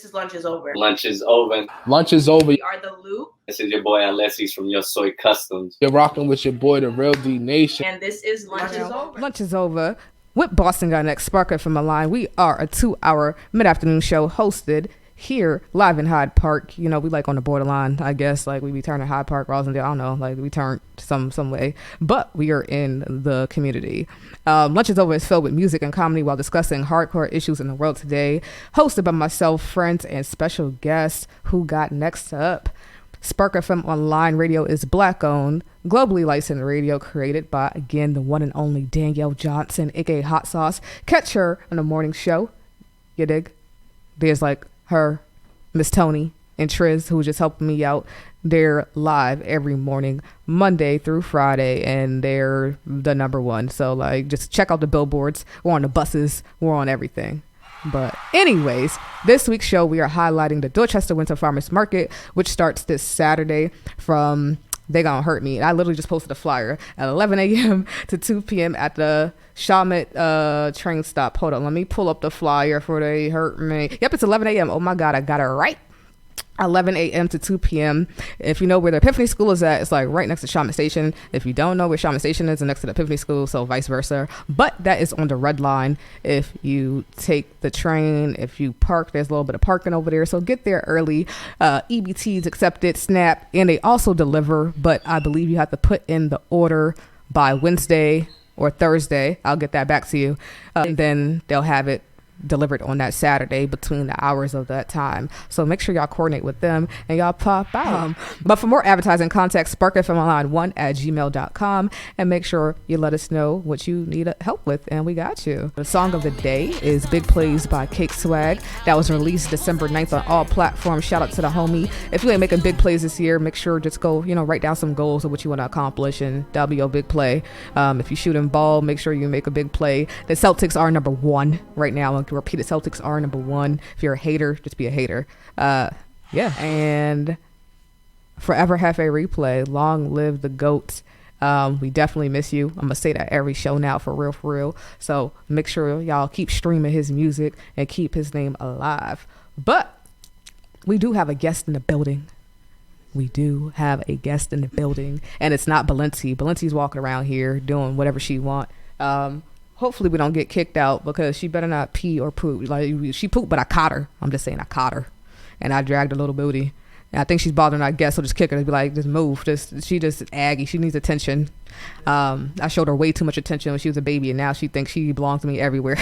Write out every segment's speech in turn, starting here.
is Lunch is Over. Lunch is over. Lunch is over. We are The Loop. This is your boy Alessis from Your Soy Customs. You're rocking with your boy, the Real D Nation. And this is Lunch is Over. Lunch is over. With Boston Got Next, Sparker from Milan. We are a 2-hour mid-afternoon show hosted here live in Hyde Park. You know, we like on the borderline, I guess. Like we be turning Hyde Park, Rosendale. I don't know. Like we turned some way. But we are in the community. Lunch is Over is filled with music and comedy while discussing hardcore issues in the world today. Hosted by myself, friends, and special guests. Who got next up? Spark FM Online Radio is Black-owned, globally licensed radio created by, again, the one and only Danielle Johnson, aka Hot Sauce. Catch her on the morning show. You dig? There's like her, Miss Tony, and Triz, who was just helping me out. They're live every morning, Monday through Friday, and they're the number one. So, like, just check out the billboards. We're on the buses. We're on everything. But anyways, this week's show, we are highlighting the Dorchester Winter Farmers Market, which starts this Saturday from They Gonna Hurt Me. And I literally just posted a flyer at 11 a.m. to 2 p.m. at the Shawmut train stop. Hold on, let me pull up the flyer for They Hurt Me. Yep, it's 11 a.m. Oh my God, I got it right. 11 a.m. to 2 p.m. If you know where the Epiphany School is at, it's like right next to Shawmut Station. If you don't know where Shawmut Station is, it's next to the Epiphany School, so vice versa. But that is on the red line. If you take the train, if you park, there's a little bit of parking over there, so get there early. EBTs accepted, SNAP, and they also deliver, but I believe you have to put in the order by Wednesday or Thursday. I'll get that back to you. And then they'll have it delivered on that Saturday between the hours of that time. So make sure y'all coordinate with them and y'all pop out. But for more advertising, contact sparkfmonline1@gmail.com and make sure you let us know what you need help with, and we got you. The song of the day is Big Plays by CakeSwagg. That was released December 9th on all platforms. Shout out to the homie. If you ain't making big plays this year, make sure just go, write down some goals of what you want to accomplish, and that'll be your big play. If you shooting ball, make sure you make a big play. The Celtics are number one right now. To repeat it, Celtics are number one. If you're a hater, just be a hater. And forever have a replay. Long live the GOAT. We definitely miss you. I'm gonna say that every show now, for real. So make sure y'all keep streaming his music and keep his name alive. But we do have a guest in the building. And it's not Balenci. Balenci's walking around here doing whatever she want. Hopefully we don't get kicked out, because she better not pee or poop. Like, she pooped, but I caught her. I'm just saying, I caught her. And I dragged her little booty. And I think she's bothering our guests, so just kick her and be like, just move. She just Aggie. She needs attention. I showed her way too much attention when she was a baby, and now she thinks she belongs to me everywhere.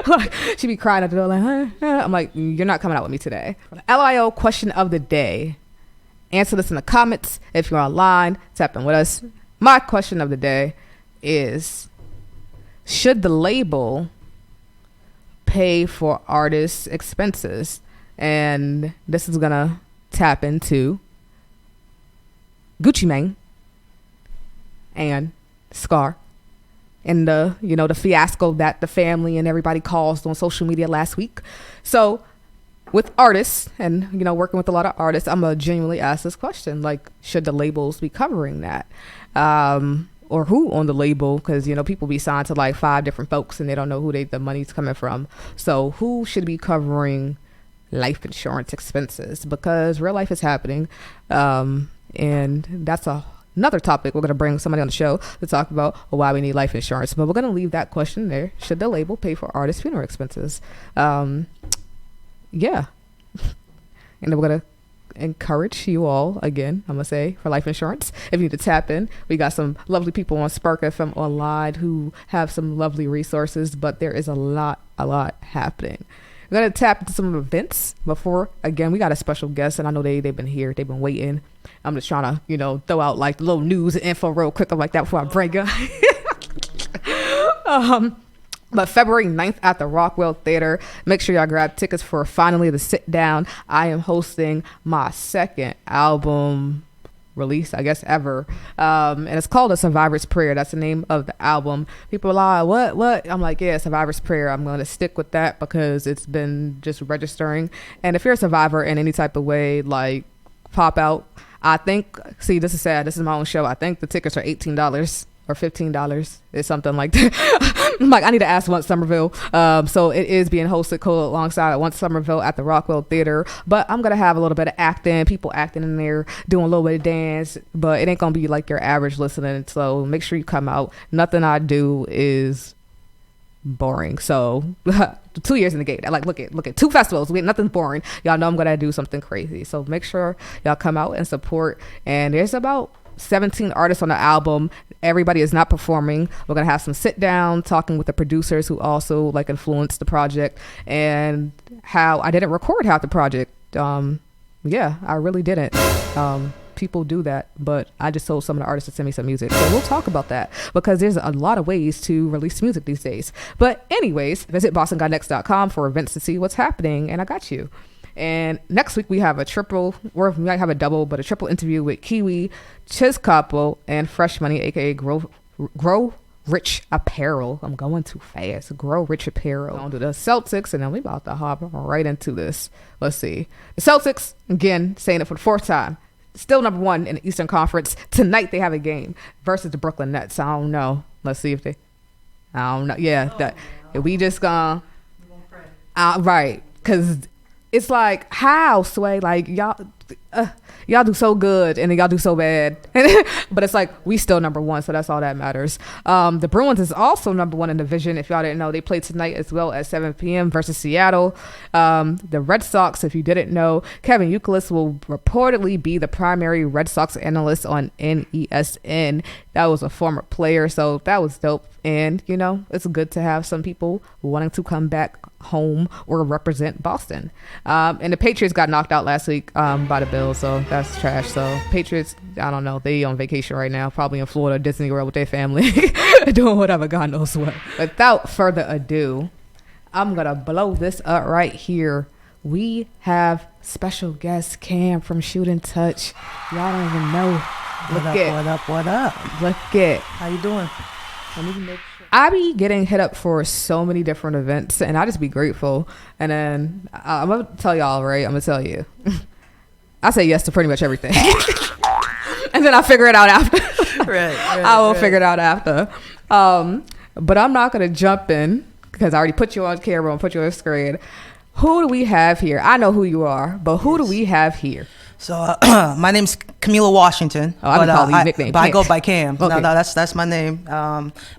Like, she be crying at the door like, huh? I'm like, you're not coming out with me today. LIO question of the day. Answer this in the comments. If you're online, tap in with us. My question of the day is, should the label pay for artists' expenses? And this is going to tap into Gucci Mane and Scar and the fiasco that the family and everybody caused on social media last week. So with artists and, working with a lot of artists, I'm going to genuinely ask this question. Like, should the labels be covering that? Or who on the label, because people be signed to like 5 different folks and they don't know who the money's coming from. So who should be covering life insurance expenses? Because real life is happening, and that's another topic. We're going to bring somebody on the show to talk about why we need life insurance, but we're going to leave that question there. Should the label pay for artists' funeral expenses? And then we're going to encourage you all, again, I'm gonna say, for life insurance. If you need to tap in, we got some lovely people on Spark FM Online who have some lovely resources, but there is a lot happening. We're gonna tap into some events before, again, we got a special guest, and I know they've been here, they've been waiting. I'm just trying to throw out like little news and info real quick like that before I break up. But February 9th at the Rockwell Theater, make sure y'all grab tickets for Finally the Sit Down. I am hosting my second album release, I guess, ever. And it's called A Survivor's Prayer. That's the name of the album. People are like, what? I'm like, yeah, Survivor's Prayer. I'm going to stick with that because it's been just registering. And if you're a survivor in any type of way, like, pop out. I think, see, this is sad. This is my own show. I think the tickets are $18 or $15. It's something like that. I'm like, I need to ask Once Somerville. So it is being hosted alongside Once Somerville at the Rockwell Theater. But I'm gonna have a little bit of acting, people acting in there, doing a little bit of dance. But it ain't gonna be like your average listening. So make sure you come out. Nothing I do is boring. So 2 years in the gate. Like look at 2 festivals. Nothing's boring. Y'all know I'm gonna do something crazy. So make sure y'all come out and support. And there's about 17 artists on the album. Everybody is not performing. We're gonna have some sit down talking with the producers who also like influenced the project, and how I didn't record half the project. Yeah, I really didn't. People do that, but I just told some of the artists to send me some music. So we'll talk about that because there's a lot of ways to release music these days. But anyways, visit bostongotnext.com for events to see what's happening, and I got you. And next week we have a triple, or we might have a double, but a triple interview with Kiwi, Chizcapo, and Fresh Money, aka Grow Rich Apparel. I'm going too fast. Grow Rich Apparel. On to the Celtics, and then we about to hop right into this. Let's see. The Celtics, again, saying it for the 4th time, still number 1 in the Eastern Conference. Tonight they have a game versus the Brooklyn Nets. I don't know. Let's see if they. I don't know. Yeah, we just gonna. Right, because it's like, how, Sway? Like y'all do so good and then y'all do so bad. But it's like, we still number 1, so that's all that matters. The Bruins is also number 1 in the division. If y'all didn't know, they play tonight as well at 7 p.m. versus Seattle. The Red Sox, if you didn't know, Kevin Youkilis will reportedly be the primary Red Sox analyst on NESN. That was a former player, so that was dope. And, you know, it's good to have some people wanting to come back home or represent Boston. And the Patriots got knocked out last week by the Bills, so that's trash. So Patriots, I don't know, they on vacation right now, probably in Florida, Disney World with their family, doing whatever, God knows what. Without further ado, I'm gonna blow this up right here. We have special guest Cam from Shoot and Touch. Y'all don't even know. What up? Look at. How you doing? I be getting hit up for so many different events, and I just be grateful. And then I'm gonna tell y'all, right? I'm gonna tell you. I say yes to pretty much everything, and then I figure it out after. Right. I will figure it out after. But I'm not gonna jump in because I already put you on camera and put you on screen. Who do we have here? I know who you are, but who do we have here? So my name's Camila Washington. Oh, I call you nickname. But I go by Cam. Okay. No, that's my name.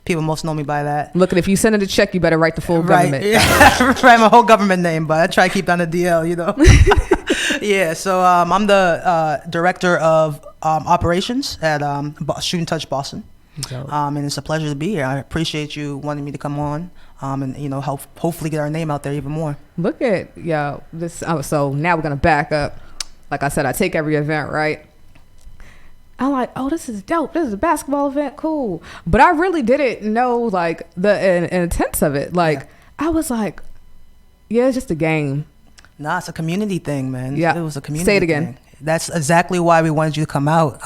People most know me by that. Look, if you send it a check, you better write the full government. Yeah. Write my whole government name, but I try to keep that on the DL, you know. Yeah, so I'm the director of operations at Shoot and Touch Boston. And it's a pleasure to be here. I appreciate you wanting me to come on. And you know, hopefully get our name out there even more. Look at this. So now we're gonna back up. Like I said, I take every event, right? I'm like, oh, this is dope. This is a basketball event, cool. But I really didn't know like the intents of it. Like I was like, yeah, it's just a game. Nah, it's a community thing, man. Yeah, it was a community. Say it again. Thing. That's exactly why we wanted you to come out.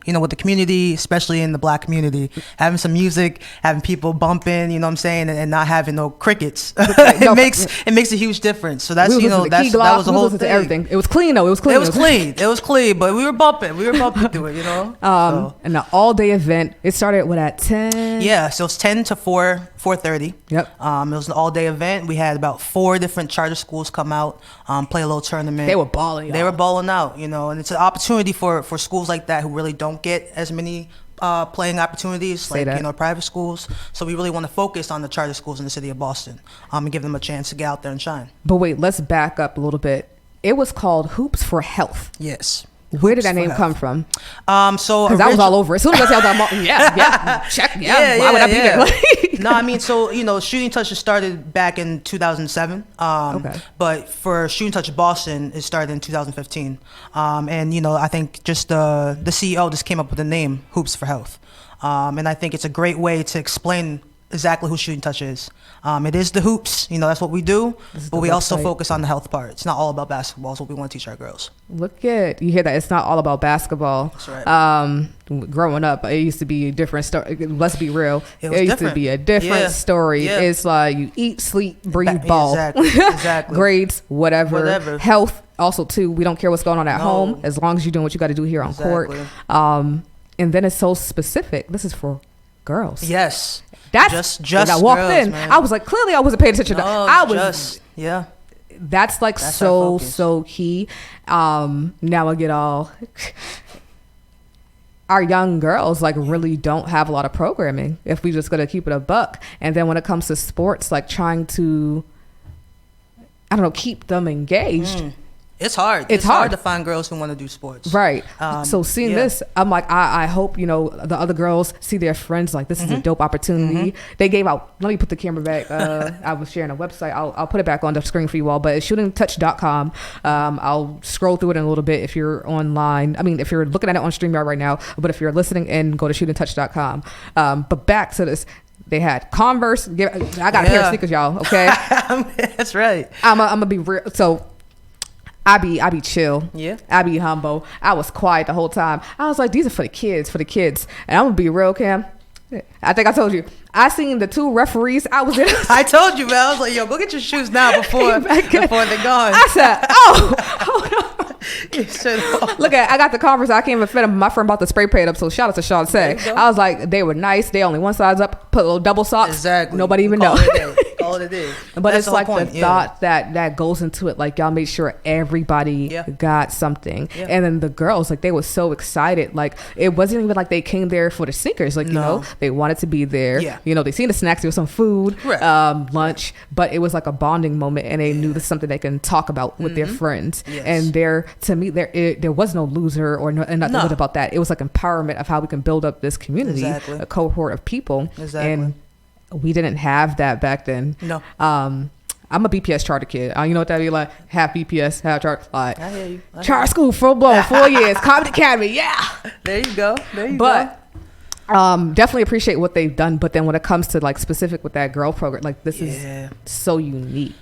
You know, with the community, especially in the Black community, having some music, having people bumping, you know what I'm saying, and not having no crickets. It makes a huge difference. So that's, you know, that was the whole thing. Everything. It was clean though. It was clean, but we were bumping through it, you know. And the all day event, it started at 10. Yeah, so it's 10 to 4:30. Yep. It was an all day event. We had about 4 different charter schools come out, play a little tournament. They were balling. They were balling out, you know, and it's an opportunity for schools like that who really don't get as many playing opportunities like, you know, private schools. So we really want to focus on the charter schools in the city of Boston and give them a chance to get out there and shine. But wait, let's back up a little bit. It was called Hoops for Health. Yes. Where did that name come from? So because I was all over it. As soon as I said I was like, yeah, check, yeah. Why would I be there? No, I mean, so, you know, Shooting Touch started back in 2007. Okay. But for Shooting Touch Boston, it started in 2015. And, you know, I think just the CEO just came up with the name Hoops for Health. And I think it's a great way to explain exactly who Shooting Touch is. It is the hoops, you know, that's what we do, but we also focus on the health part. It's not all about basketball. It's what we want to teach our girls. Look at, you hear that? It's not all about basketball. That's right. Growing up, it used to be a different story. Let's be real. It used to be a different story. Yeah. It's like you eat, sleep, breathe, ball. Exactly. Grades, whatever. Health, also too. We don't care what's going on at home as long as you're doing what you got to do here on court. And then it's so specific. This is for girls. Yes. That's just when I walked girls, in. man. I was like, clearly I wasn't paying attention. I was just, yeah. That's like That's so key. Now I get all our young girls like really don't have a lot of programming if we just gonna keep it a buck. And then when it comes to sports, like trying to, I don't know, keep them engaged. It's hard. It's hard to find girls who want to do sports. Right. So seeing this, I'm like, I hope, you know, the other girls see their friends like this is a dope opportunity. They gave out, let me put the camera back. I was sharing a website. I'll put it back on the screen for you all, but it's shootingtouch.com. I'll scroll through it in a little bit if you're online. I mean, if you're looking at it on StreamYard right now, but if you're listening in, go to shootingtouch.com. But back to this. They had Converse. I got a pair of sneakers, y'all. Okay. That's right. I'm gonna be real. So I be chill. Yeah. I be humble. I was quiet the whole time. I was like, these are for the kids. And I'm gonna be real, Cam. I think I told you. I seen the 2 referees. I was in. I told you, man. I was like, yo, go get your shoes now before they're gone. I said, oh, hold on. Look Look at, I got the Converse. I can't even fit them. My friend bought the spray paint up. So shout out to Sean Say. I was like, they were nice. They only one size up. Put a little double socks. Exactly. Nobody even know. All it is. But That's it's like the thought that goes into it. Like y'all made sure everybody got something. Yeah. And then the girls, like they were so excited. Like it wasn't even like they came there for the sneakers. Like, you know, they wanted to be there. Yeah. You know, they seen the snacks. There was some food, lunch, but it was like a bonding moment. And they knew this is something they can talk about with their friends. Yes. And to me, there was no loser or nothing good about that. It was like empowerment of how we can build up this community, a cohort of people. Exactly. And we didn't have that back then. No. I'm a BPS charter kid. You know what that be like? Half BPS, half charter. Like, I hear you. Charter school, full blown, 4 years, Comedy Academy. Yeah. There you go. Definitely appreciate what they've done. But then when it comes to like specific with that girl program, like this is so unique.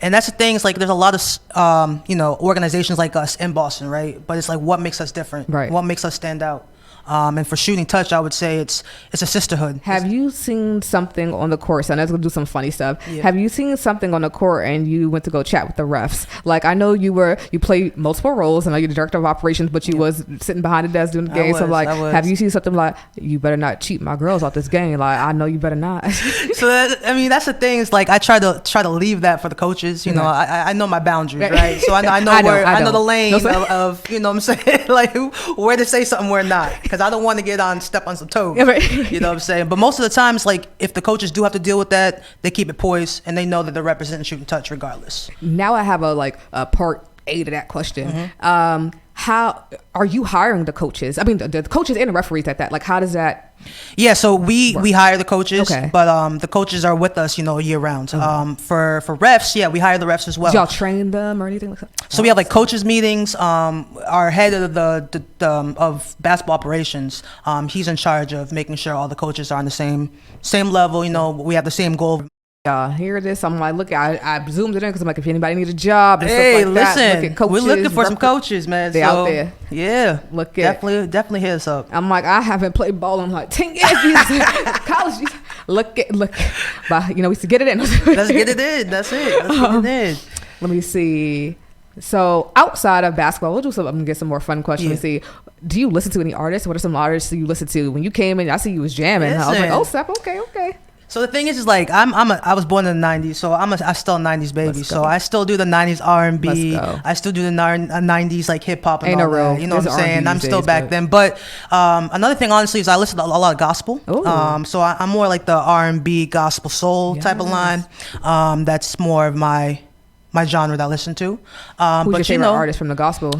And that's the thing. It's like there's a lot of organizations like us in Boston, right? But it's like what makes us different, right? What makes us stand out? And for Shooting Touch, I would say it's a sisterhood. Have you seen something on the court? So I know it's gonna do some funny stuff. Yeah. Have you seen something on the court and you went to go chat with the refs? Like I know you played multiple roles. I know you're the director of operations, but you was sitting behind the desk doing the game. So like, have you seen something like you better not cheat my girls off this game? Like I know you better not. So that's the thing. Is like I try to leave that for the coaches. You know, I know my boundaries, right? So I know the lane of you know what I'm saying, like where to say something, where not. I don't want to step on some toes. You know what I'm saying? But most of the times, like if the coaches do have to deal with that, they keep it poised and they know that they're representing Shooting Touch regardless. Now I have a part A to that question. How are you hiring the coaches? I mean, the coaches and the referees at that. Like, how does that? Yeah, so we hire the coaches, but the coaches are with us, year round. For refs, we hire the refs as well. Do y'all train them or anything like that? So we have like coaches meetings. Our head of of basketball operations, he's in charge of making sure all the coaches are on the same level. We have the same goal. Hear this? I'm like, look, I zoomed it in because I'm like, if anybody needs a job, and hey, stuff like listen, that, look at coaches, we're looking for some coaches, man. They out there. Yeah, look at definitely hit us up. I'm like, I haven't played ball in like 10 years. College. Look, but we used to get it in. Let's get it in. That's it. Let's get it in. Let me see. So outside of basketball, we'll do some. I'm gonna get some more fun questions. Let me see. Do you listen to any artists? What are some artists you listen to? When you came in, I see you was jamming. I was like, oh, Sep, okay. So the thing is like I was born in the 90s, so I'm still a 90s baby. So I still do the 90s R&B. I still do the 90s like hip hop and all that. You know what I'm saying? I'm still back then. But another thing, honestly, is I listen to a lot of gospel. So I'm more like the R&B gospel soul type of line. That's more of my genre that I listen to. Who's your favorite artist from the gospel?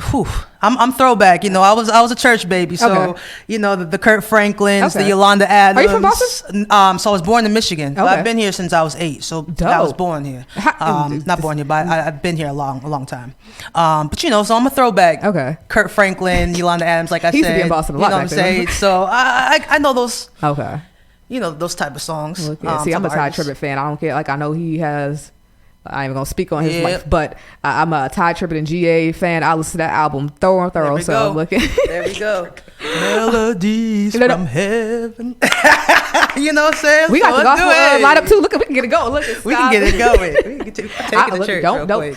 I'm throwback. I was a church baby, so the Kurt Franklins, the Yolanda Adams. Are you from Boston? So I was born in Michigan. But I've been here since I was 8. So I was born here. Not born here, but I've been here a long time. But so I'm a throwback. Okay. Kurt Franklin, Yolanda Adams, like I said. He used to be in Boston a lot. You know what I'm saying? So I know those. Okay. Those type of songs. See, I'm a Ty Tribbett fan. I don't care. Like I know he has I ain't even gonna speak on his life, but I'm a Ty Tribbett and GA fan. I listen to that album thorough. So I'm looking. There we go. Melodies from heaven. You know what I'm saying? We got the gospel lined up too. Look, we can get it going. Look, we can get it going. We can take it to church. Don't.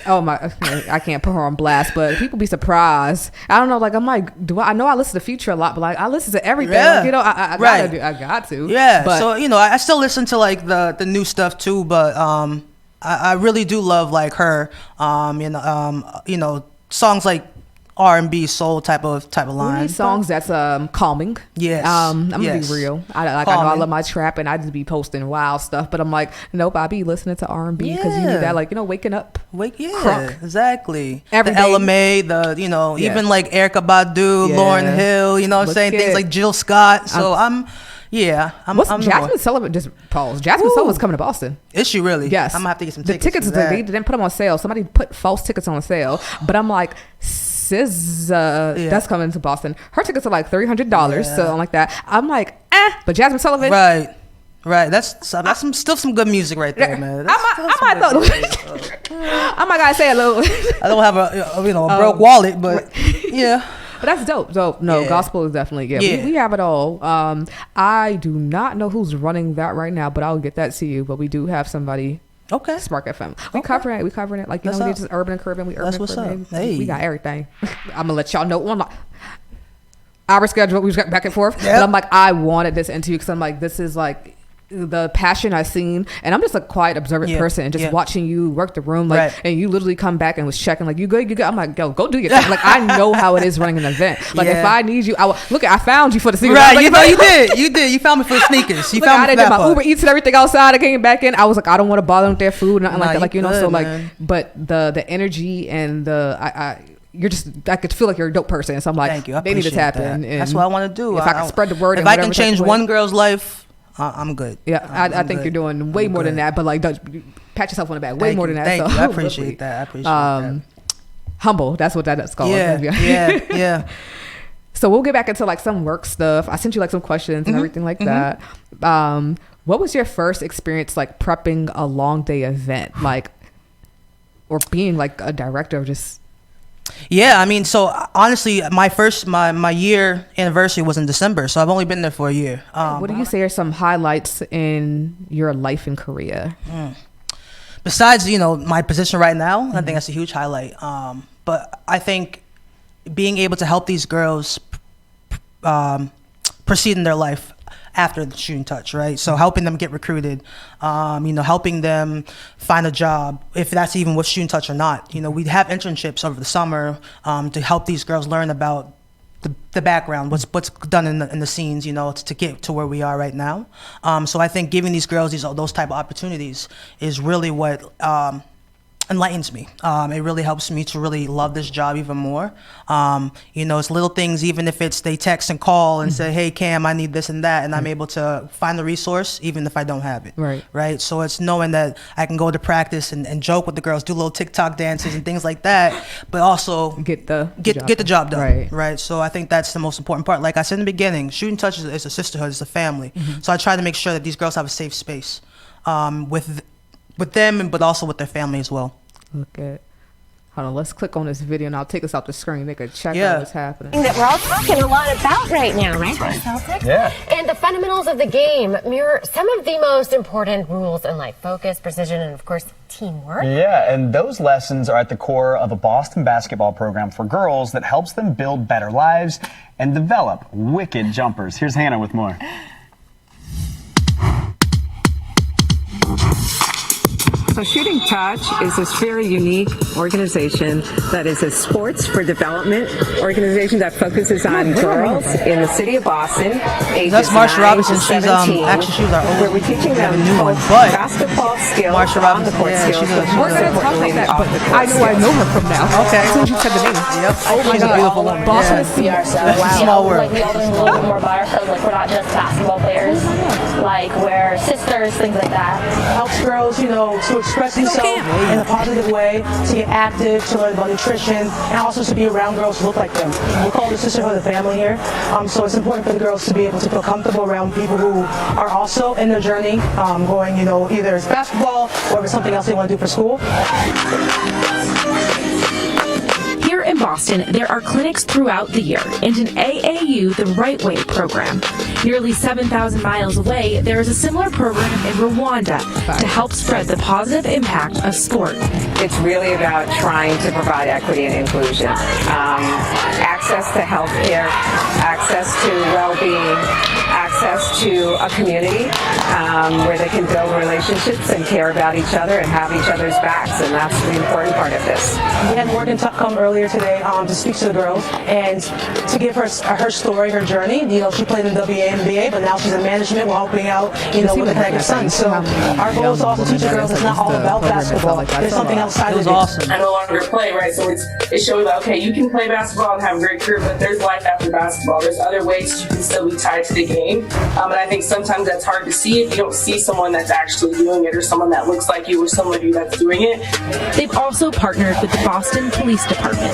Oh my! I can't put her on blast, but people be surprised. I don't know. Like I'm like, I know I listen to Future a lot, but like I listen to everything. Yeah. Like, I got to. Yeah. But, so I still listen to like the new stuff too, but I really do love like her. Songs like R&B soul type of line. Songs that's calming. Yes. I'm gonna be real. I know I love my trap and I just be posting wild stuff, but I'm like, nope, I be listening to R&B because you need that, like, waking up. Crunk. Exactly. Every the day. LMA, even like Erykah Badu, Lauryn Hill, you know what I'm saying? Things like Jill Scott. So I'm Jasmine Sullivan? Just pause. Jasmine Sullivan's coming to Boston. Is she really? Yes. I'm gonna have to get some tickets. The tickets. They didn't put them on sale. Somebody put false tickets on sale, but I'm like, SZA, that's coming to Boston. Her tickets are like $300, so like that. I'm like, but Jasmine Sullivan, right. That's some good music right there, man. I might gotta say a little. I don't have a broke wallet, but yeah. But that's dope. No, gospel is definitely we have it all. I do not know who's running that right now, but I'll get that to you. But we do have somebody. Okay. Spark FM. We covering it. Like, we just urban and curving. That's what's up. Hey. We got everything. I'm gonna let y'all know. Our schedule, we just got back and forth. But I'm like, I wanted this interview because I'm like, this is like the passion I've seen, and I'm just a quiet observant person, and just watching you work the room, like, and you literally come back and was checking, like, you good. I'm like, yo, go do your thing. Like, I know how it is running an event. Like, if I need you, I found you for the sneakers. Right, like, you did. You found me for the sneakers. You found me for that part. I did my Uber Eats and everything outside. I came back in. I was like, I don't want to bother them with their food, nothing like that. Like, so like, man. But the energy and you're just, I could feel like you're a dope person. So I'm like, thank you. They need to tap in. That's what I want to do. If I can spread the word, if I can change one girl's life, I'm good. Yeah, I think you're doing way more than that. But like, pat yourself on the back. Way more than that. Thank you. I appreciate that. Humble. That's what that's called. Yeah. So we'll get back into like some work stuff. I sent you like some questions and everything like that. What was your first experience like prepping a long day event, like, or being like a director of just? Yeah, I mean, so honestly, my year anniversary was in December, so I've only been there for a year. What do you say are some highlights in your life in Korea? Besides, my position right now, I think that's a huge highlight. But I think being able to help these girls proceed in their life after the Shooting Touch, right? So helping them get recruited, helping them find a job, if that's even with Shooting Touch or not. We have internships over the summer to help these girls learn about the background, what's done in the scenes, to get to where we are right now. So I think giving these girls those type of opportunities is really what enlightens me. It really helps me to really love this job even more. It's little things, even if it's they text and call and say, hey, Cam, I need this and that, and I'm able to find the resource even if I don't have it. Right. So it's knowing that I can go to practice and joke with the girls, do little TikTok dances and things like that, but also get the job done. Right. So I think that's the most important part. Like I said in the beginning, Shooting Touch is a sisterhood, it's a family. So I try to make sure that these girls have a safe space with them, but also with their family as well. Hold on, let's click on this video and I'll take us off the screen. They could check out what's happening. That we're all talking a lot about right now, right? Celtics. Yeah. And the fundamentals of the game mirror some of the most important rules in life: focus, precision, and of course, teamwork. Yeah, and those lessons are at the core of a Boston basketball program for girls that helps them build better lives and develop wicked jumpers. Here's Hannah with more. So Shooting Touch is this very unique organization that is a sports for development organization that focuses on girls in the city of Boston. That's Marsha Robinson. She's actually she was our old. Where we're teaching them new one, but basketball skills, Marsha Robinson. skills. We're gonna talk about that, but I know her from now. Okay. As soon as you said the name. Yep. She's a beautiful woman. Boston is small world. Like we all learn a little bit more about ourselves. Like we're not just basketball players. Like we're sisters, things like that. Helps girls, to express themselves in a positive way, to get active, to learn about nutrition, and also to be around girls who look like them. We call it the sisterhood of the family here. So it's important for the girls to be able to feel comfortable around people who are also in their journey, going, either it's basketball or if it's something else they want to do for school. Here in Boston, there are clinics throughout the year and an AAU The Right Way program. Nearly 7,000 miles away, there is a similar program in Rwanda to help spread the positive impact of sport. It's really about trying to provide equity and inclusion. Access to health care, access to well-being, access to a community where they can build relationships and care about each other and have each other's backs, and that's the important part of this. We had Morgan come earlier today to speak to the girls and to give her story, her journey. She played in the WNBA, but now she's in management. We're helping out, with the Connected Sun. So our goal is to also teach the girls it's not all about basketball. There's something outside of it. Awesome. I no longer play, right? So it's showing that, okay, you can play basketball and have a great career, but there's life after basketball. There's other ways you can still be tied to the game. And I think sometimes that's hard to see if you don't see someone that's actually doing it or someone that looks like you or somebody that's doing it. They've also partnered with the Boston Police Department.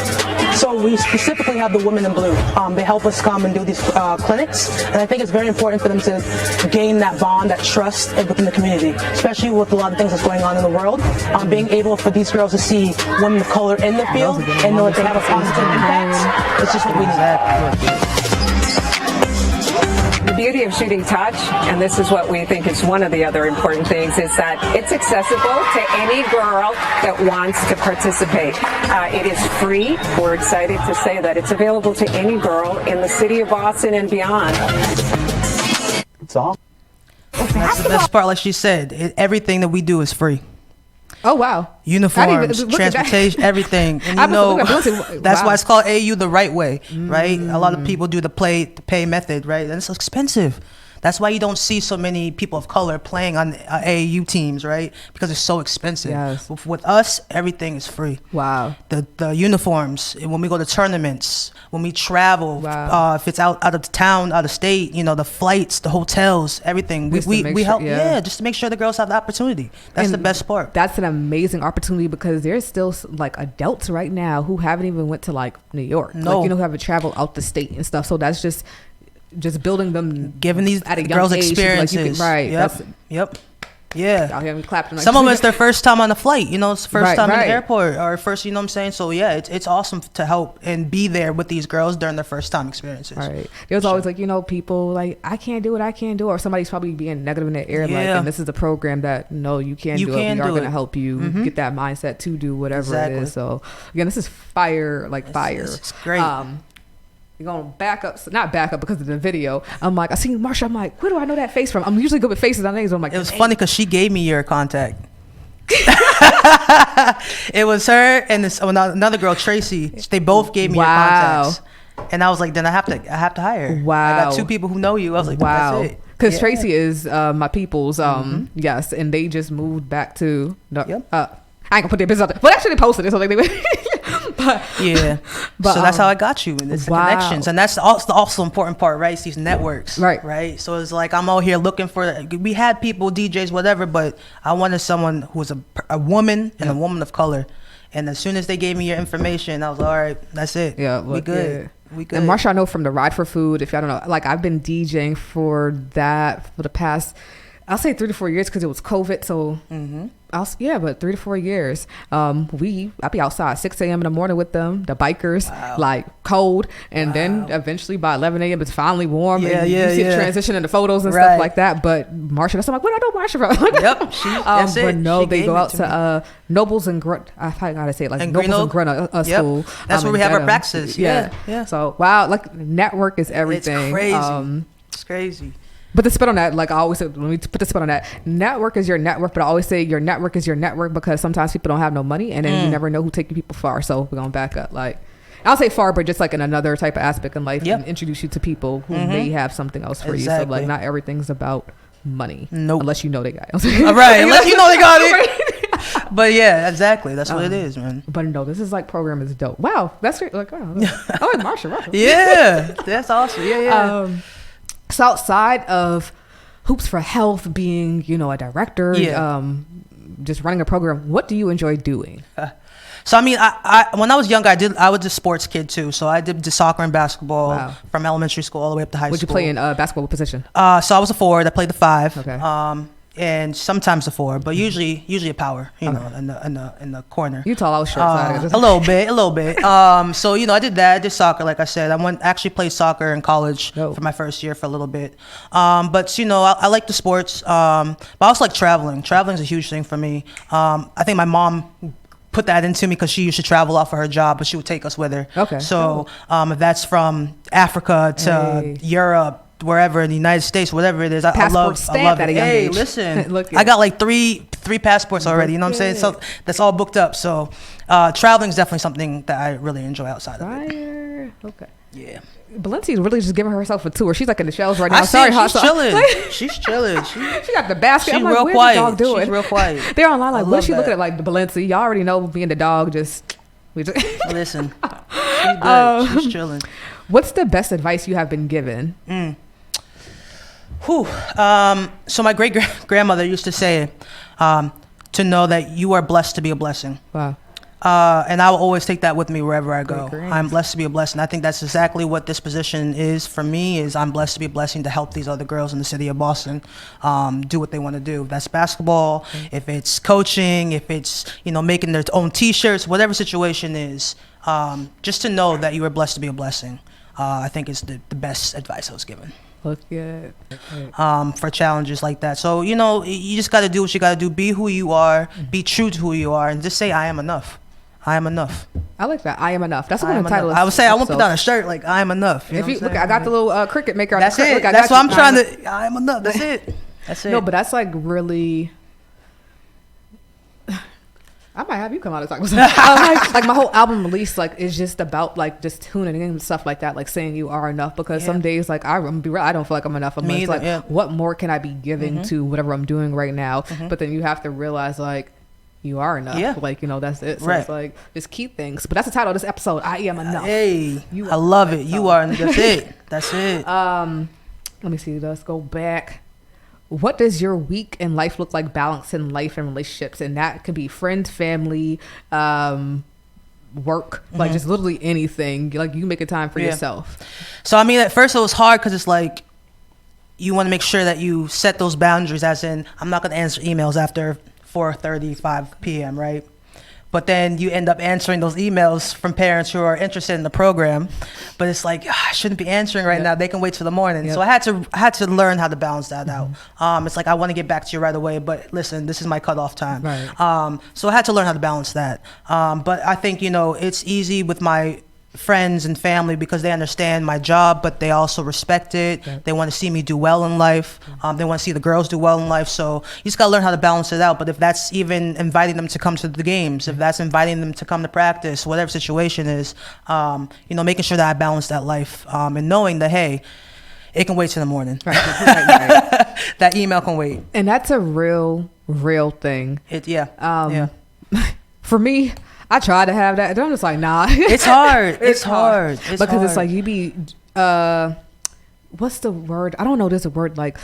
So we specifically have the Women in Blue. They help us come and do these clinics, and I think it's very important for them to gain that bond, that trust within the community, especially with a lot of things that's going on in the world. Being able for these girls to see women of color in the field and know that they have a positive impact, it's just what we need. The beauty of shooting touch, and this is what we think is one of the other important things, is that it's accessible to any girl that wants to participate. It is free. We're excited to say that it's available to any girl in the city of Boston and beyond. It's all. That's the best part, like she said. Everything that we do is free. Oh, wow. Uniforms, transportation, everything. And that's why it's called AU the right way, right? A lot of people do the pay method, right? And it's expensive. That's why you don't see so many people of color playing on AAU teams, right? Because it's so expensive. Yes. With us, everything is free. Wow. The uniforms, when we go to tournaments, when we travel, if it's out of town, out of state, the flights, the hotels, everything. We help, just to make sure the girls have the opportunity. That's the best part. That's an amazing opportunity because there's still like adults right now who haven't even went to like New York. No. Who haven't traveled out the state and stuff. So that's just building them, giving these at a young girls age, experiences. Right. Yep. Yeah. Out here, we clapped them, some of them, it's their first time on a flight, it's the first time in the right. airport or first, what I'm saying? So yeah, it's awesome to help and be there with these girls during their first time experiences. Right. There's always people like, I can't do it, or somebody's probably being negative in the air, and this is a program that, no, you can't do it. We are going to help you get that mindset to do whatever it is. So again, this is fire, fire. It's great. You're going to not back up because of the video. I'm like, I seen Marsha. I'm like, where do I know that face from? I'm usually good with faces on names. So I'm like, it was funny because she gave me your contact. It was her and another girl, Tracy. They both gave me your contacts. And I was like, then I have to hire. Wow. I got two people who know you. I was like, wow. That's it. Because Tracy is my people's, yes, and they just moved back to, I ain't gonna put their business out there. Well, actually, they posted it, so they so that's how I got you, and it's the connections, and that's also important part, right? It's these networks, right? So it's like I'm out here looking for. We had people, DJs, whatever, but I wanted someone who was a woman and a woman of color. And as soon as they gave me your information, I was like, all right, that's it. Yeah, we good. Yeah. We good. And Marsha, I know from the Ride for Food, if y'all don't know, I've been DJing for the past, I'll say 3 to 4 years because it was COVID. So but 3 to 4 years. I'll be outside 6 a.m. in the morning with them, the bikers, cold, and then eventually by 11 a.m. it's finally warm. And you see the transition in the photos and stuff like that. But Marsha, that's I'm like, what do I know Marsha from? That's it. But no, they go out to Nobles and I probably gotta say it Nobles and Grena school. That's where we have our practices. Yeah. So network is everything. It's crazy. It's crazy. But the spin on that, I always say, let me put the spin on that. Network is your network, but I always say your network is your network because sometimes people don't have no money, and then you never know who taking people far. So we're gonna back up. I'll say far, but just in another type of aspect in life, and introduce you to people who may have something else for you. So not everything's about money, unless you know they got it. Right, unless you know they got it. But yeah, exactly. That's what it is, man. But no, this is program is dope. Wow, that's great. Marsha. Yeah, that's awesome. Yeah. So outside of Hoops for Health being, a director, just running a program, what do you enjoy doing? So I mean, I when I was younger, I was a sports kid too. So I did soccer and basketball from elementary school all the way up to high school. Would you play in basketball position? So I was a forward. I played the 5. Okay. And sometimes the 4, but usually a power. You know, in the corner. You tall, I was short. A little bit. So I did that. I did soccer, like I said. Actually played soccer in college for my first year for a little bit. But I like the sports. But I also like traveling. Traveling is a huge thing for me. I think my mom put that into me because she used to travel off of her job, but she would take us with her. Okay. So if that's from Africa to Europe, wherever in the United States, whatever it is, I love it. Hey, listen, I got like three passports already. You know what I'm saying? So that's all booked up. So traveling is definitely something that I really enjoy outside of it. Okay. Yeah. Valencia's really just giving herself a tour. She's like in the shells right now. She's chilling. She's chilling. She got the basket. She's I'm like, real where's quiet. the dog doing? She's real quiet. They're online like, what is she looking at? Like the Valencia. Y'all already know being the dog. Listen. She's good. She's chilling. What's the best advice you have been given? So my great grandmother used to say, to know that you are blessed to be a blessing. Wow. And I will always take that with me wherever I go. I'm blessed to be a blessing. I think that's exactly what this position is for me. Is I'm blessed to be a blessing to help these other girls in the city of Boston do what they want to do. If that's basketball, if it's coaching, if it's making their own T-shirts, whatever situation is, just to know that you are blessed to be a blessing. I think is the best advice I was given. Look at for challenges like that. So you just got to do what you got to do. Be who you are. Be true to who you are, and just say I am enough. I am enough. I like that. I am enough. That's what the title is. I would say I want to put down a shirt like I am enough. If you look, I got the little cricket maker. That's it. That's what I'm trying to. I am enough. That's it. That's it. No, but that's like really. I might have you come out and talk about something. Like my whole album release, like, is just about like just tuning in and stuff like that, like saying you are enough. Because some days, like I'm gonna be real, I don't feel like I'm enough. I'm just like, what more can I be giving to whatever I'm doing right now? But then you have to realize, like, you are enough. Yeah. Like, that's it. So it's like, just keep things. But that's the title of this episode. I am enough. Hey, I love it. You are. That's it. That's it. Let me see. Let's go back. What does your week in life look like balancing life and relationships? And that could be friends, family, work, like just literally anything. Like you making time for yourself. So, I mean, at first it was hard because it's like, you want to make sure that you set those boundaries, as in, I'm not going to answer emails after 4:35 p.m., right? But then you end up answering those emails from parents who are interested in the program, but it's like, I shouldn't be answering right now. They can wait till the morning. So I had to learn how to balance that out. It's like, I want to get back to you right away, but listen, this is my cutoff time. Right. So I had to learn how to balance that. But I think it's easy with my friends and family because they understand my job, but they also respect it. They want to see me do well in life. They want to see the girls do well in life. So you just got to learn how to balance it out. But if that's even inviting them to come to the games, if that's inviting them to come to practice, whatever situation is, making sure that I balance that life, and knowing that, hey, it can wait till the morning. Right. That email can wait. And that's a real thing. For me, I try to have that. I'm just like, nah. It's hard. It's hard. Because it's like you be, what's the word? I don't know. There's a word like,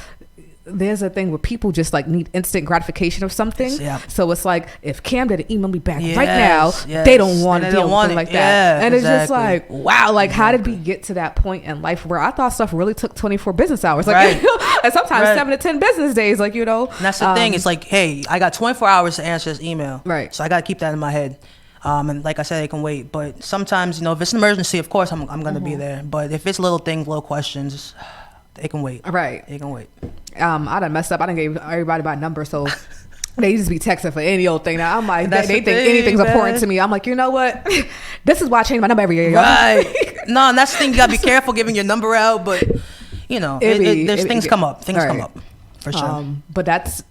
there's a thing where people just like need instant gratification of something. So it's like, if Cam didn't email me back right now, they don't want to deal with something like that. And it's just like, wow, like how did we get to that point in life where I thought stuff really took 24 business hours? Like, and sometimes 7 to 10 business days, like, And that's the thing. It's like, hey, I got 24 hours to answer this email. Right. So I got to keep that in my head. And like I said, it can wait. But sometimes, if it's an emergency, of course, I'm going to be there. But if it's little things, little questions, it can wait. Right. It can wait. I done messed up. I done gave everybody my number, so they just be texting for any old thing. Now I'm like, they think anything's important to me. I'm like, you know what? This is why I change my number every year. Right. No, and that's the thing. You got to be careful giving your number out. But, there's things come up. Things come up. For sure. But that's...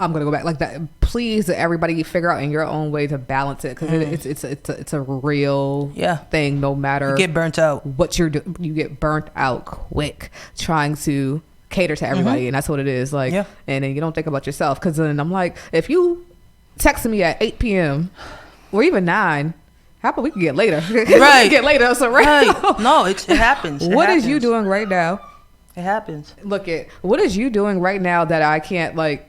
I'm gonna go back like that. Please, everybody, figure out in your own way to balance it because it's a real thing. No matter you get burnt out, what you're doing, you get burnt out quick trying to cater to everybody, and that's what it is. Like, and then you don't think about yourself because then I'm like, if you texting me at 8 p.m. or even 9. How about we can get later? Right, get later. So no, it happens. What is you doing right now? It happens. What is you doing right now that I can't like?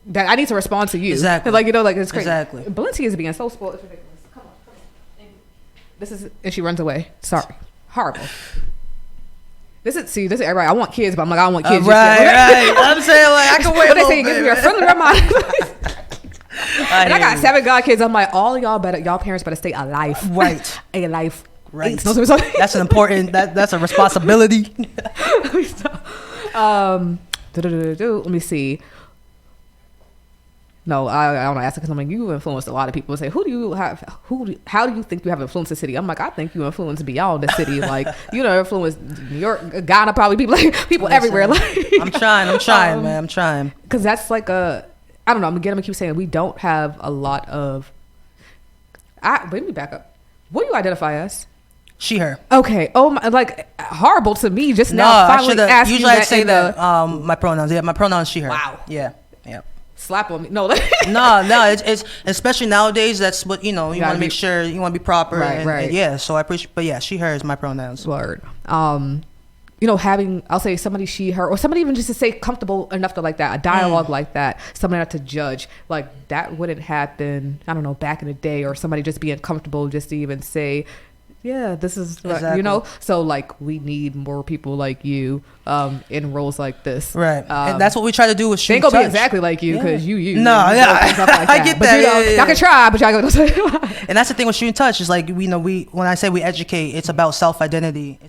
that I need to respond to you. Exactly. Like, you know, like it's crazy. Exactly. Valencia is being so spoiled. It's ridiculous. Come on. This is, and she runs away. Sorry. Horrible. This is everybody. I want kids, but I'm like, I don't want kids. Right. I'm saying, like, I can wait. What they say, give me a friendly reminder. And I got 7 godkids. I'm like, all y'all parents better stay alive. Right. Alive. Right. That's an important. That's a responsibility. Let me see. No, I don't ask because I'm like, you influenced a lot of people. Say, how do you think you have influenced the city? I'm like, I think you influenced beyond the city. Like, you know, influenced New York, Ghana, probably people everywhere. Like, I'm trying, man. I'm trying. Because that's like I don't know. I'm gonna keep saying we don't have a lot of. Let me back up. What do you identify as? She, her. Okay. Oh my, like horrible to me. Just now, finally asking. Usually I'd say that. My pronouns. Yeah, my pronouns. She, her. Wow. Yeah. Slap on me. No. no. It's especially nowadays. That's what you want to make sure you want to be proper. Right. And yeah. So I appreciate. But yeah, she, her is my pronouns. Word. Having, I'll say somebody she, her, or somebody even just to say comfortable enough to like that, a dialogue like that, somebody not to judge, like that wouldn't happen, I don't know, back in the day, or somebody just being comfortable just to even say, yeah, this is, exactly. So like we need more people like you in roles like this. Right. And that's what we try to do with Shoot They ain't gonna Touch. be exactly like you because you. No, yeah. I get but that. y'all can try, but y'all go. And that's the thing with Shoot Touch is like, when I say we educate, it's about self-identity.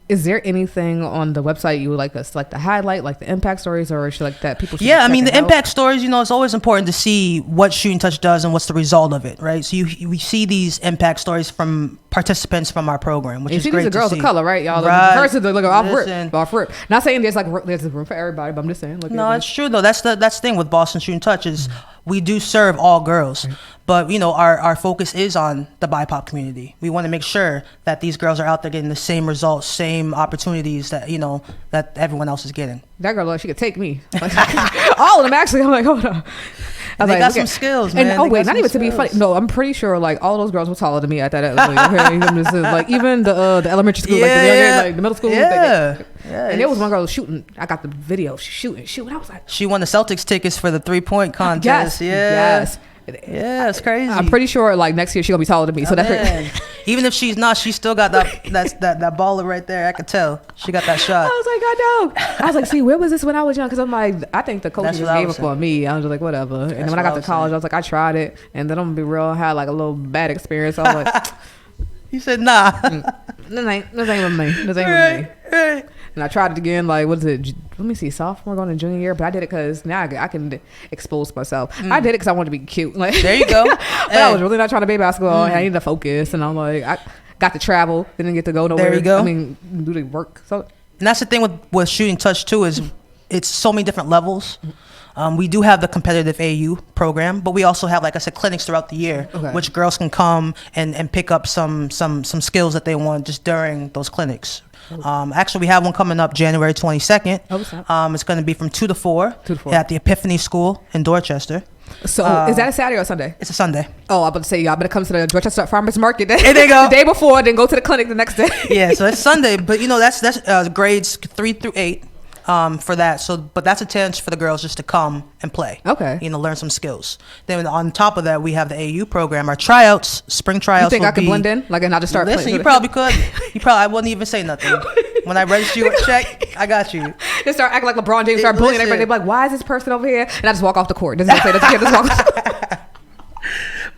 Is there anything on the website you would like us to highlight, like the impact stories, or should like that people should? Yeah, I mean the impact stories. It's always important to see what Shooting Touch does and what's the result of it, right? So we see these impact stories from participants from our program, which is great to see. These are girls of color, right, y'all? Right. First, look off rip. Not saying there's room for everybody, but I'm just saying. No, it's true though. That's the thing with Boston Shooting Touch is we do serve all girls, but our focus is on the BIPOC community. We want to make sure that these girls are out there getting the same results, same opportunities that that everyone else is getting. That girl, she could take me. All of them actually. I'm like, hold on. They got some skills, man. And not even to be funny. No, I'm pretty sure like all those girls were taller than me at that. Like even the elementary school, like the middle school. Yeah. And there was one girl shooting. I got the video. She's shooting. I was like, she won the Celtics tickets for the 3-point contest. Yes. Yeah, it's crazy. I'm pretty sure like next year she's gonna be taller than me. So that's crazy. Even if she's not, she still got that baller right there. I could tell she got that shot. I was like, I know. I was like, see, where was this when I was young? Because I'm like, I think the coach just gave up on me. I was just like, whatever. And then when I got to college, I was like, I tried it, and then I'm gonna be real, I had like a little bad experience. So I was like, you said nah. This ain't with me. This ain't with me. Right. And I tried it again, like, what is it? Let me see, sophomore going to junior year. But I did it because now I can expose myself. I did it because I wanted to be cute. Like, there you go. But I was really not trying to play basketball. And I needed to focus. And I'm like, I got to travel. Didn't get to go nowhere. There you go. I mean, do the work. So, and that's the thing with Shooting Touch, too, is it's so many different levels. We do have the competitive AU program, but we also have, like I said, clinics throughout the year, which girls can come and pick up some skills that they want just during those clinics. Actually, we have one coming up January 22nd. It's going to be from 2 to 4 at the Epiphany School in Dorchester. So is that a Saturday or Sunday? It's a Sunday. Oh, I'm about to say y'all better come to the Dorchester Farmers Market There they go. the day before, then go to the clinic the next day. Yeah, so it's Sunday, but that's grades 3 through 8. For that, but that's a chance for the girls just to come and play. Okay. Learn some skills. Then on top of that, we have the AU program, our tryouts, spring tryouts. You think I could blend in, like, and I'll just start? Listen, you probably could. I wouldn't even say nothing. When I register you a check, I got you. Just start acting like LeBron James, start bullying everybody. They're like, why is this person over here? And I just walk off the court. Doesn't say that. Just walk off.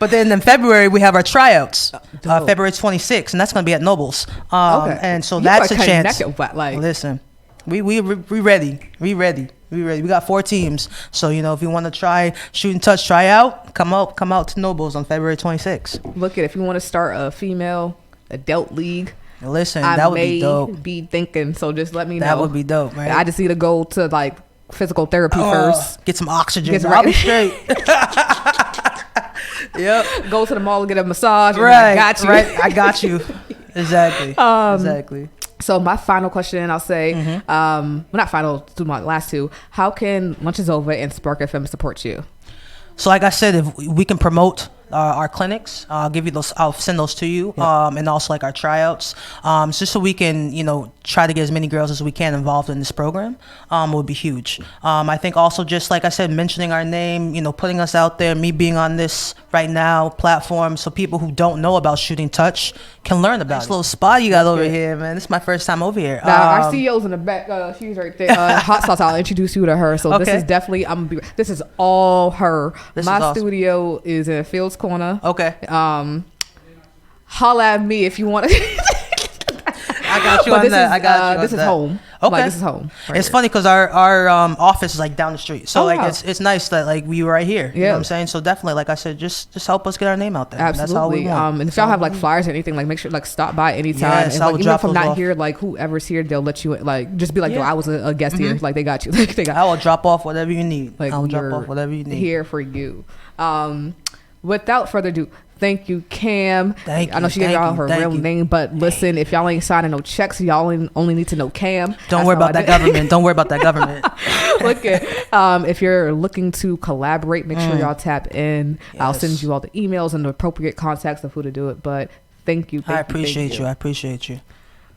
But then in February, we have our tryouts, February 26th, and that's going to be at Nobles. And so that's a chance. Listen. We ready. We ready. We got 4 teams. So, if you want to try Shooting Touch, try out, come out to Nobles on February 26th. Look at if you want to start a female adult league. Listen, that would be dope. I may be thinking, so just let me know. That would be dope, right? I just need to go to like physical therapy first. Get some oxygen. I'll be straight. Yep. Go to the mall and get a massage. Right. I got you. Right. I got you. Exactly. Exactly. So my final question, I'll say, well, not final, to my last 2. How can Lunch is Over and Spark FM support you? So like I said, if we can promote our clinics. I'll send those to you, and also like our tryouts, just so we can, try to get as many girls as we can involved in this program. Would be huge. I think also just like I said, mentioning our name, putting us out there, me being on this right now platform, so people who don't know about Shooting Touch can learn about this little spot you got over here, man. This is my first time over here. Now, our CEO's in the back. She's right there. Hot sauce. I'll introduce you to her. So this is definitely. This is all her. My awesome. Studio is in Fields Corner. Okay. Holla at me if you want to. I got you on that. I got you. This is home. Okay. Like, this is home. Right it's here. funny because our office is like down the street, so wow. it's nice that like we were right here. You know Yeah. what I'm saying? So definitely, like I said, just help us get our name out there. Absolutely. That's all we want. And if y'all have like flyers or anything, like make sure like stop by anytime. Yes, and I like, will even drop if I'm those not off. here, like whoever's here, they'll let you like just be like, yo, I was a guest here. Like they got you. Like they got. I will drop off whatever you need. Like I will drop we're off whatever you need. Here for you. Without further ado, thank you, Cam. Thank I know you, she gave y'all her thank real you. name, but listen, if y'all ain't signing no checks, y'all only need to know Cam. Don't worry about that government. Don't worry about that government. Look at if you're looking to collaborate, make sure y'all tap in. I'll send you all the emails and the appropriate contacts of who to do it. But thank you. I appreciate you. I appreciate you.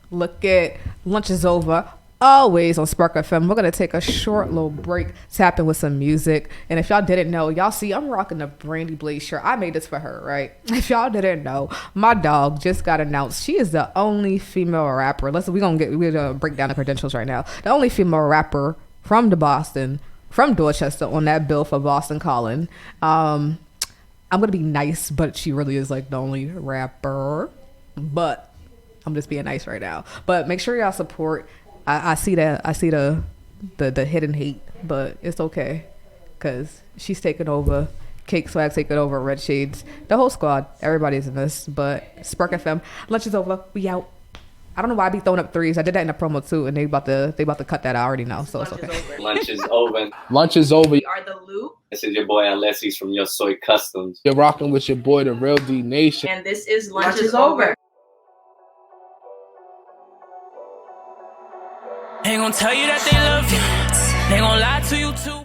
Look at lunch is over. Always on Spark FM. We're gonna take a short little break, tap in with some music. And if y'all didn't know, y'all see I'm rocking the Brandy Blaze shirt. I made this for her, right? If y'all didn't know, my dog just got announced. She is the only female rapper. We're gonna break down the credentials right now. The only female rapper from Boston, from Dorchester, on that bill for Boston Calling. I'm gonna be nice, but she really is like the only rapper. But I'm just being nice right now. But make sure y'all support. I see the hidden hate, but it's okay because she's taking over. CakeSwagg taking over. Red Shades, the whole squad, everybody's in this. But Spark FM, lunch is over. We out. I don't know why I be throwing up threes. I did that in the promo too, and they about to cut that. I already know, so it's okay. Lunch is over. Lunch is over. We are the Loop, This is your boy Alessis from Your Soy Customs. You're rocking with your boy, the Real D Nation. and this is Lunch is over. Ain't gonna tell you that they love you. They gonna lie to you too.